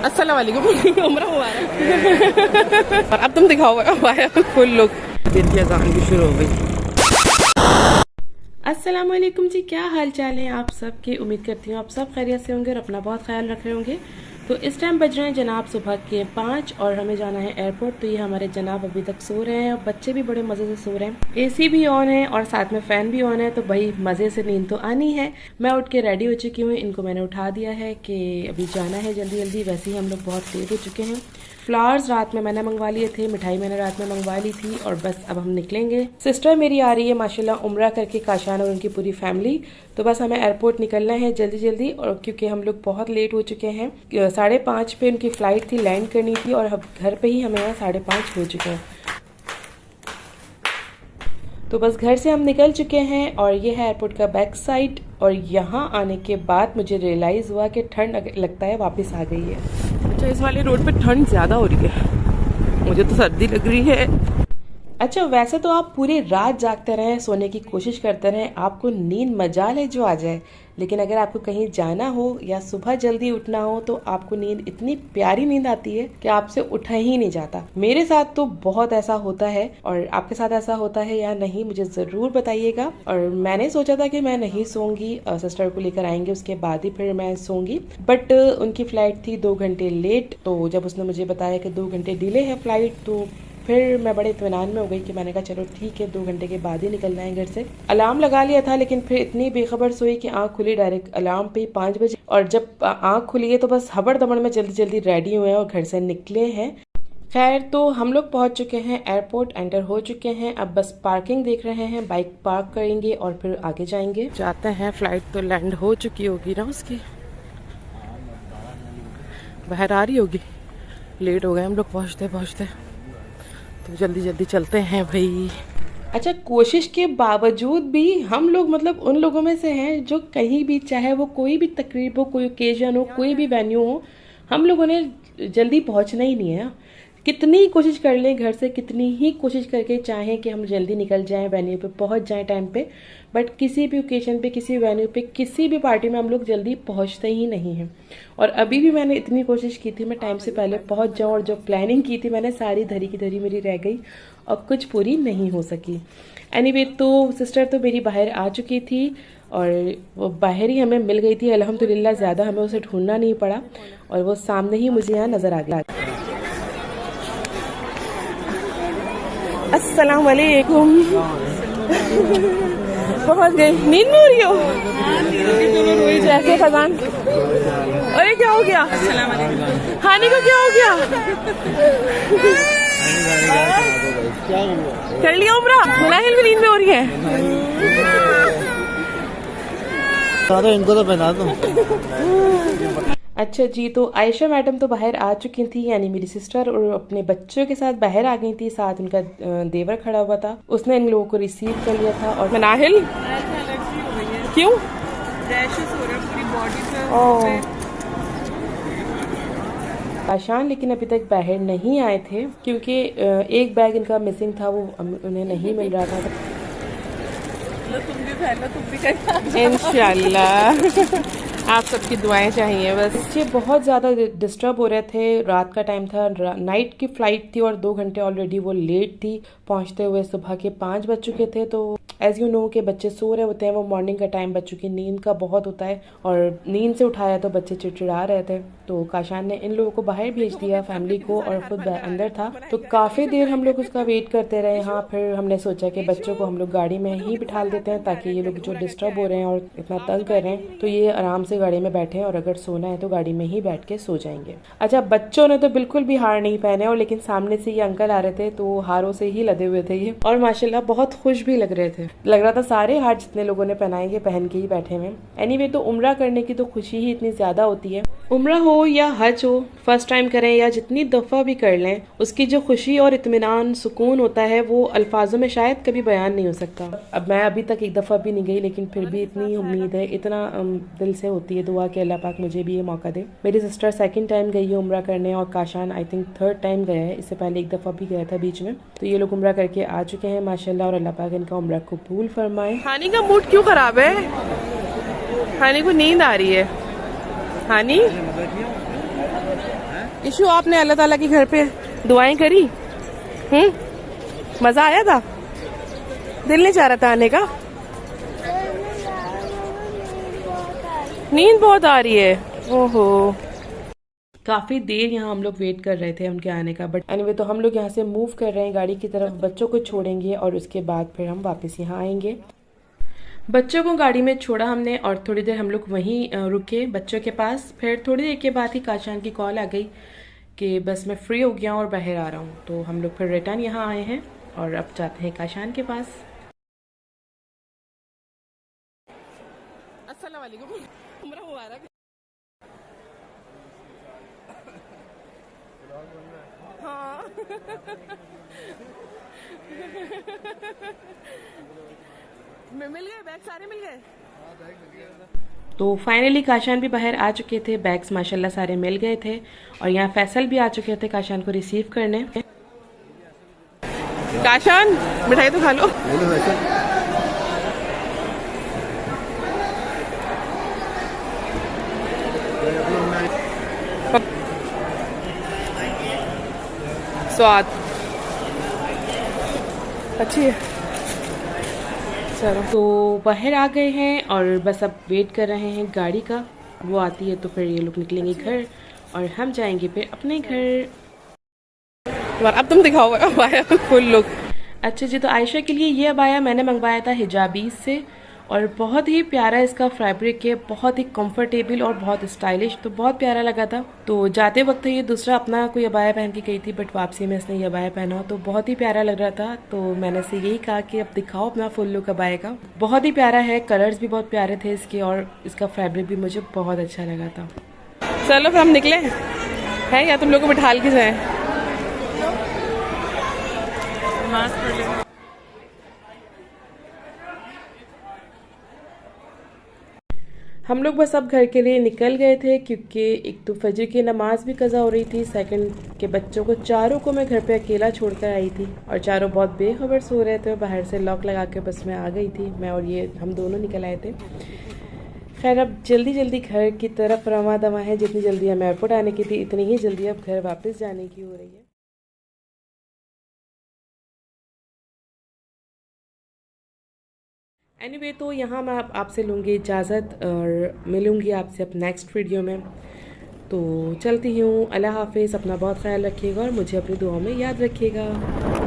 अस्सलाम वालेकुम। उम्रा मुबारक। और अब तुम दिखाओ फुल लुक। दिन की अज़ान भी शुरू हो गई। अस्सलाम वालेकुम जी, क्या हाल चाल है आप सब के। उम्मीद करती हूँ आप सब खैरियत से होंगे और अपना बहुत ख्याल रख रहे होंगे। तो इस टाइम बज रहे हैं जनाब सुबह के 5 और हमें जाना है एयरपोर्ट। तो ये हमारे जनाब अभी तक सो रहे हैं और बच्चे भी बड़े मज़े से सो रहे हैं। एसी भी ऑन है और साथ में फ़ैन भी ऑन है, तो भाई मज़े से नींद तो आनी है। मैं उठ के रेडी हो चुकी हूँ, इनको मैंने उठा दिया है कि अभी जाना है जल्दी जल्दी। वैसे ही हम लोग बहुत लेट हो चुके हैं। फ्लावर्स रात में मैंने मंगवा लिए थे, मिठाई मैंने रात में मंगवा ली थी और बस अब हम निकलेंगे। सिस्टर मेरी आ रही है माशाल्लाह उम्रा करके, काशान और उनकी पूरी फैमिली। तो बस हमें एयरपोर्ट निकलना है जल्दी जल्दी, और क्योंकि हम लोग बहुत लेट हो चुके हैं। 5:30 पे उनकी फ़्लाइट थी, लैंड करनी थी और घर पे ही हमें यहाँ 5:30 हो चुके हैं। तो बस घर से हम निकल चुके हैं और ये है एयरपोर्ट का बैक साइड। और यहाँ आने के बाद मुझे रियलाइज़ हुआ कि ठंड लगता है वापस आ गई है। अच्छा, इस वाले रोड पे ठंड ज़्यादा हो रही है, मुझे तो सर्दी लग रही है। अच्छा, वैसे तो आप पूरी रात जागते रहें, सोने की कोशिश करते रहें, आपको नींद मजाल है जो आ जाए। लेकिन अगर आपको कहीं जाना हो या सुबह जल्दी उठना हो तो आपको नींद, इतनी प्यारी नींद आती है कि आपसे उठा ही नहीं जाता। मेरे साथ तो बहुत ऐसा होता है, और आपके साथ ऐसा होता है या नहीं मुझे ज़रूर बताइएगा। और मैंने सोचा था कि मैं नहीं सोऊंगी, सिस्टर को लेकर आएंगे उसके बाद ही फिर मैं सोऊंगी। बट उनकी फ़्लाइट थी 2 घंटे लेट। तो जब उसने मुझे बताया कि 2 घंटे डिले है फ़्लाइट, तो फिर मैं बड़े इत्मीनान में हो गई कि मैंने कहा चलो ठीक है, 2 घंटे के बाद ही निकलना है घर से। अलार्म लगा लिया था, लेकिन फिर इतनी बेखबर सोई कि आंख खुली डायरेक्ट अलार्म पे 5 बजे। और जब आंख खुली है तो बस हबड़ दबड़ में जल्दी जल्दी रेडी हुए हैं और घर से निकले हैं। खैर, तो हम लोग पहुंच चुके हैं एयरपोर्ट, एंटर हो चुके हैं। अब बस पार्किंग देख रहे हैं, बाइक पार्क करेंगे और फिर आगे जाएंगे। जाते हैं, फ्लाइट तो लैंड हो चुकी होगी ना उसकी, बाहर आ रही होगी। लेट हो गए हम लोग पहुँचते पहुँचते, तो जल्दी जल्दी चलते हैं भाई। अच्छा, कोशिश के बावजूद भी हम लोग मतलब उन लोगों में से हैं जो कहीं भी, चाहे वो कोई भी तकरीब हो, कोई ओकेजन हो, कोई भी वेन्यू हो, हम लोगों ने जल्दी पहुंचना ही नहीं है। कितनी ही कोशिश कर लें घर से, कितनी ही कोशिश करके चाहें कि हम जल्दी निकल जाएं, वेन्यू पे पहुंच जाएं टाइम पे, बट किसी भी ओकेजन पे, किसी वेन्यू पे, किसी भी पार्टी में हम लोग जल्दी पहुंचते ही नहीं हैं। और अभी भी मैंने इतनी कोशिश की थी मैं टाइम से पहले पहुंच जाऊं, और जो प्लानिंग की थी मैंने सारी धरी की धरी मेरी रह गई और कुछ पूरी नहीं हो सकी। एनीवे, तो सिस्टर तो मेरी बाहर आ चुकी थी और वो बाहर ही हमें मिल गई थी अल्हम्दुलिल्लाह। ज़्यादा हमें उसे ढूंढना नहीं पड़ा और वो सामने ही मुझे यहाँ नज़र आ गया। अस्सलाम वालेकुम। पहुंच गए। नींद में हो रही हो जैसे खजान। अरे क्या हो गया? हानि को क्या हो गया? कर लिया उम्रा? मुलाहिल भी नींद में हो रही है। इनको तो पहना दो। अच्छा जी, तो आयशा मैडम तो बाहर आ चुकी थी, यानी मेरी सिस्टर, और अपने बच्चों के साथ बाहर आ गई थी। साथ उनका देवर खड़ा हुआ था, उसने इन लोगों को रिसीव कर लिया था। और मनाहिल क्यों? रैशेस हो रहे हैं पूरी बॉडी पे। काशान लेकिन अभी तक बाहर नहीं आए थे क्योंकि एक बैग इनका मिसिंग था, वो उन्हें नहीं मिल रहा था। तुम भी इंशाल्लाह आप सबकी दुआएं चाहिए बस। बच्चे बहुत ज़्यादा डिस्टर्ब हो रहे थे। रात का टाइम था, नाइट की फ़्लाइट थी और 2 घंटे ऑलरेडी वो लेट थी पहुंचते हुए। सुबह के 5 बज चुके थे। तो एज़ यू नो के बच्चे सो रहे होते हैं, वो मॉर्निंग का टाइम, बच्चों की नींद का बहुत होता है, और नींद से उठाया तो बच्चे चिड़चिड़ा रहे थे। तो काशान ने इन लोगों को बाहर भेज दिया, फैमिली को, और खुद अंदर था। तो काफ़ी देर हम लोग उसका वेट करते रहे। हाँ, फिर हमने सोचा कि बच्चों को हम लोग गाड़ी में ही बिठा देते हैं ताकि ये लोग जो डिस्टर्ब हो रहे हैं और इतना तंग कर रहे हैं तो ये आराम से गाड़ी में बैठे, और अगर सोना है तो गाड़ी में ही बैठ के सो जाएंगे। अच्छा, बच्चों ने तो बिल्कुल भी हार नहीं पहने, और लेकिन सामने से ये अंकल आ रहे थे तो हारों से ही लदे हुए थे ये, और माशाल्लाह बहुत खुश भी लग रहे थे। लग रहा था सारे हार जितने लोगों ने पहनाए ये पहन के ही बैठे हुए। एनीवे, तो उम्रा करने की तो खुशी ही इतनी ज्यादा होती है। उम्रा हो या हज हो, फर्स्ट टाइम करें या जितनी दफ़ा भी कर लें, उसकी जो खुशी और इत्मीनान, सुकून होता है वो अल्फाजों में शायद कभी बयान नहीं हो सकता। अब मैं अभी तक एक दफ़ा भी नहीं गई, लेकिन फिर भी इतनी उम्मीद है, इतना दिल से होती है दुआ कि अल्लाह पाक मुझे भी ये मौका दे। मेरी सिस्टर 2nd टाइम गई है उम्रा करने, और Kashan I think 3rd time गया है। इससे पहले एक दफ़ा भी गया था बीच में। तो ये लोग उम्रा करके आ चुके हैं माशाल्लाह, और अल्लाह पाक इनका उम्रा कबूल फरमाए। हानी का मूड क्यों खराब है? हानी को नींद आ रही है। हानी इशू आपने अल्लाह ताला के घर पे दुआएं करी? मजा आया था? दिल नहीं चाह रहा था आने का? नींद बहुत आ रही है। ओहो, काफी देर यहाँ हम लोग वेट कर रहे थे उनके आने का, बट एनीवे तो हम लोग यहाँ से मूव कर रहे हैं गाड़ी की तरफ। बच्चों को छोड़ेंगे और उसके बाद फिर हम वापस यहाँ आएंगे। बच्चों को गाड़ी में छोड़ा हमने और थोड़ी देर हम लोग वहीं रुके बच्चों के पास। फिर थोड़ी देर के बाद ही काशान की कॉल आ गई कि बस मैं फ्री हो गया और बाहर आ रहा हूँ। तो हम लोग फिर रिटर्न यहाँ आए हैं और अब जाते हैं काशान के पास। अस्सलाम वालेकुम, उम्र मुबारक। हाँ मिल गए बैग, सारे मिल गए। तो फाइनली काशान भी बाहर आ चुके थे, बैग्स माशाल्लाह सारे मिल गए थे और यहाँ फैसल भी आ चुके थे काशान को रिसीव करने। काशान मिठाई तो खा लो। स्वाद अच्छी है। चलो तो बाहर आ गए हैं और बस अब वेट कर रहे हैं गाड़ी का, वो आती है तो फिर ये लोग निकलेंगे घर और हम जाएंगे फिर अपने घर। अब तुम दिखाओ अबाया फुल लुक। अच्छा जी, तो आयशा के लिए ये अबाया मैंने मंगवाया था हिजाबीज से और बहुत ही प्यारा इसका फैब्रिक है, बहुत ही कंफर्टेबल और बहुत स्टाइलिश, तो बहुत प्यारा लगा था। तो जाते वक्त ये दूसरा अपना कोई अबाया पहन के गई थी, बट वापसी में इसने ये अबाया पहना तो बहुत ही प्यारा लग रहा था। तो मैंने से यही कहा कि अब दिखाओ अपना फुल लुक अबाया का। बहुत ही प्यारा है, कलर्स भी बहुत प्यारे थे इसके और इसका फैब्रिक भी मुझे बहुत अच्छा लगा था। चलो फिर हम निकले हैं या तुम लोग को बिठाल के जाए? हम लोग बस अब घर के लिए निकल गए थे क्योंकि एक तो फजर की नमाज भी कज़ा हो रही थी, सेकंड के बच्चों को चारों को मैं घर पे अकेला छोड़कर आई थी और चारों बहुत बेखबर सो रहे थे। बाहर से लॉक लगा के बस मैं आ गई थी, मैं और ये हम दोनों निकल आए थे। खैर अब जल्दी जल्दी घर की तरफ रवा दवा है, जितनी जल्दी हमें एयरपोर्ट आने की थी इतनी ही जल्दी अब घर वापस जाने की हो रही है। एनीवे तो यहाँ मैं आपसे लूँगी इजाज़त और मिलूँगी आपसे अब नेक्स्ट वीडियो में। तो चलती हूँ, अल्लाह हाफिज़, अपना बहुत ख्याल रखिएगा और मुझे अपनी दुआओं में याद रखिएगा।